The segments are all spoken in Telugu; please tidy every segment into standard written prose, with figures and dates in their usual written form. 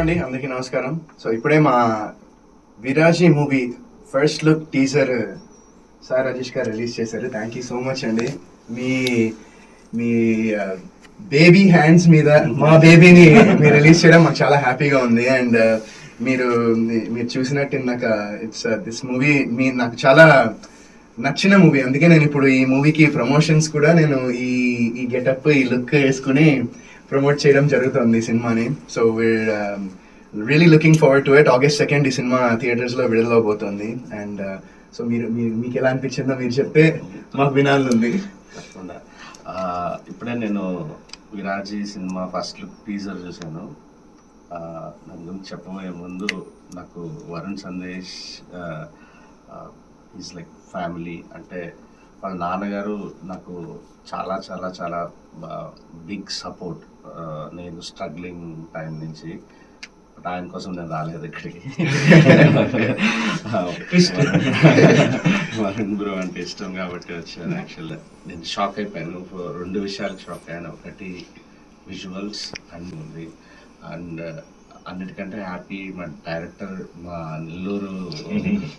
అండి, అందరికీ నమస్కారం. సో ఇప్పుడే మా Viraaji movie first look teaser sir Rajesh గారు రిలీజ్ చేశారు. థ్యాంక్ యూ సో మచ్ అండి. మీ మీ బేబీ హ్యాండ్స్ మీద మా బేబీని మీరు రిలీజ్ చేయడం మాకు చాలా హ్యాపీగా ఉంది. అండ్ మీరు మీరు చూసినట్టు నాకు దిస్ మూవీ నాకు చాలా నచ్చిన మూవీ. అందుకే నేను ఇప్పుడు ఈ మూవీకి ప్రమోషన్స్ కూడా నేను ఈ గెటప్ ఈ లుక్ వేసుకుని ప్రమోట్ చేయడం జరుగుతుంది ఈ సినిమాని. So we're really looking forward to it. August 2 ఈ సినిమా థియేటర్స్లో విడుదలవబోతోంది. అండ్ సో మీకు ఎలా అనిపించిందో మీరు చెప్తే మాకు వినాలనుంది. తప్పకుండా. ఇప్పుడే నేను విరాజీ సినిమా ఫస్ట్ లుక్ టీజర్ చూశాను. దాని గురించి చెప్పబోయే ముందు నాకు Varun Sandesh is like family. అంటే వాళ్ళ నాన్నగారు నాకు చాలా చాలా చాలా బిగ్ సపోర్ట్. నేను స్ట్రగ్లింగ్ టైం నుంచి, బట్ ఆయన కోసం నేను రాలేదు ఇక్కడికి. వరుణ్ బ్రో అంటే ఇష్టం కాబట్టి వచ్చాను. యాక్చువల్గా నేను షాక్ అయిపోయాను. 2 విషయాలకు షాక్ అయ్యాను. ఒకటి విజువల్స్ అండ్ ఉంది, అండ్ అన్నిటికంటే హ్యాపీ మా డైరెక్టర్ మా నెల్లూరు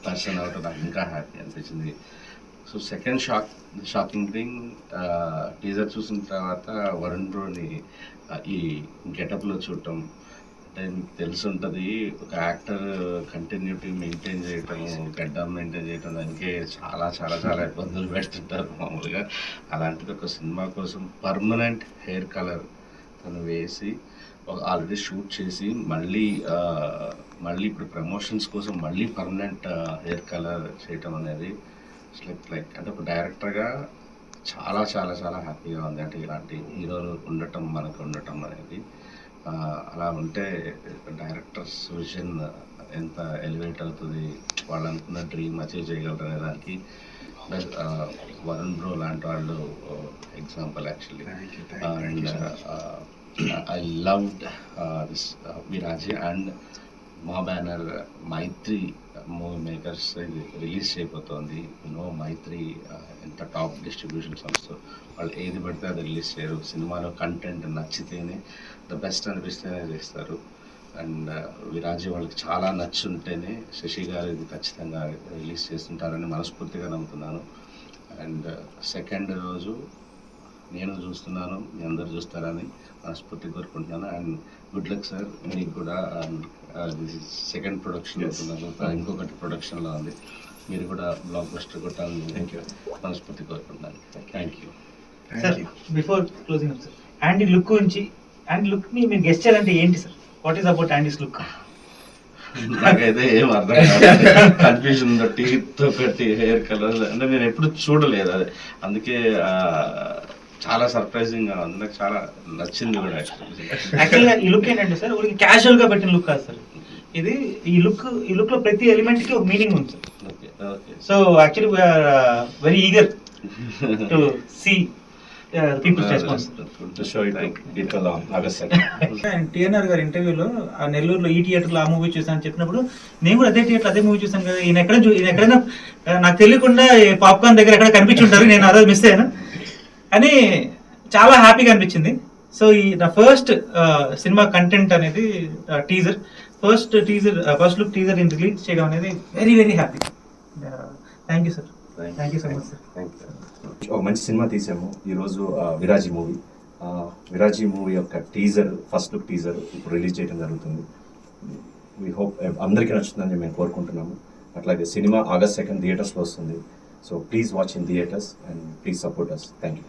పర్సన్ అవటం నాకు ఇంకా హ్యాపీ అనిపించింది. So second shocking thing, teaser చూసిన తర్వాత వరుణ్ బ్రోని ఈ గెటప్లో చూడటం. అంటే మీకు తెలిసి ఉంటుంది, ఒక యాక్టర్ కంటిన్యూటీ మెయింటైన్ చేయటం, గడ్డం మెయింటైన్ చేయటం దానికి చాలా చాలా చాలా ఇబ్బందులు పెడుతుంటారు మామూలుగా. అలాంటిది ఒక సినిమా కోసం పర్మనెంట్ హెయిర్ కలర్ తను వేసి ఆల్రెడీ షూట్ చేసి మళ్ళీ ఇప్పుడు ప్రమోషన్స్ కోసం మళ్ళీ పర్మనెంట్ హెయిర్ కలర్ చేయటం అనేది లైక్ అంటే ఒక డైరెక్టర్గా చాలా చాలా చాలా హ్యాపీగా ఉంది. అంటే ఇలాంటి హీరోలు మనకు ఉండటం అనేది, అలా ఉంటే డైరెక్టర్స్ విజన్ ఎంత ఎలివేట్ అవుతుంది, వాళ్ళు అనుకున్న డ్రీమ్ అచీవ్ చేయగలరు అనే దానికి వరుణ్ బ్రో లాంటి వాళ్ళు example actually. And I loved this Viraji and మా బ్యానర్ మైత్రి మూవీ మేకర్స్ ఇది రిలీజ్ చేయబోతోంది. మైత్రి ఎంత టాప్ డిస్ట్రిబ్యూషన్ సంస్థ, వాళ్ళు ఏది పడితే అది రిలీజ్ చేయరు. సినిమాలో కంటెంట్ నచ్చితేనే, ద బెస్ట్ అనిపిస్తేనే చేస్తారు. అండ్ విరాజీ వాళ్ళకి చాలా నచ్చుంటేనే శశి గారు ఇది ఖచ్చితంగా రిలీజ్ చేస్తుంటారని మనస్ఫూర్తిగా నమ్ముతున్నాను. అండ్ సెకండ్ రోజు నేను చూస్తున్నాను, మీ అందరు చూస్తారని మనస్ఫూర్తి కోరుకుంటున్నాను. అండ్ గుడ్ లక్ సార్ మీకు కూడా. దిస్ ఇస్ సెకండ్ ప్రొడక్షన్ అవుతున్నారు, ఇంకొకటి ప్రొడక్షన్లో ఉంది. మీరు కూడా బ్లాక్ బస్టర్ కొట్టాలని మనస్ఫూర్తి కోరుకుంటున్నాను. Thank you. Before closing sir, యాండీ look గురించి, యాండీ లుక్ని మీరు గెస్ట్ చేయాలంటే ఏంటి sir? What is about యాండీస్ look? నాకైతే ఏం అర్థం కాదు, కన్ఫ్యూజన్. టీత్ ఒకటి, హెయిర్ కలర్ అంటే నేను ఎప్పుడు చూడలేదు అది, అందుకే చాలా సర్ప్రైజింగ్ గా ఉంది. నాకు చాలా నచ్చింది కూడా. యాక్చువల్గా ఈ లుక్ ఏంటంటే సార్, ఊరికి క్యాజువల్ గా పెట్టిన లుక్ కాదు సార్ ఇది. ఈ లుక్ లో ప్రతి ఎలిమెంట్ కి ఒక మీనింగ్ ఉంది sir. So actually we are very eager to see people's response. TNR గారి ఇంటర్వ్యూలో ఆ నెల్లూరులో ఈ థియేటర్లో ఆ మూవీ చూసాను చెప్పినప్పుడు, నేను కూడా అదే థియేటర్ అదే మూవీ చూసాను కదా, ఈయన ఎక్కడైనా నాకు తెలియకుండా పాప్కార్న్ దగ్గర ఎక్కడ కనిపించుంటారు, నేను అదే మిస్ అయ్యాను అని చాలా హ్యాపీగా అనిపించింది. సో ఈ నా ఫస్ట్ సినిమా కంటెంట్ అనేది teaser, first look teaser release చేయడం అనేది very very happy. Thank you sir. Thank you so much sir. ఒక మంచి సినిమా తీసాము ఈరోజు, విరాజీ మూవీ. విరాజీ మూవీ యొక్క టీజర్, ఫస్ట్ లుక్ టీజర్ ఇప్పుడు రిలీజ్ చేయడం జరుగుతుంది. వీ హోప్ అందరికీ నచ్చుతుందని మేము కోరుకుంటున్నాము. అట్లాగే సినిమా August 2 థియేటర్స్లో వస్తుంది. So please watch in theatres and please support us. Thank you.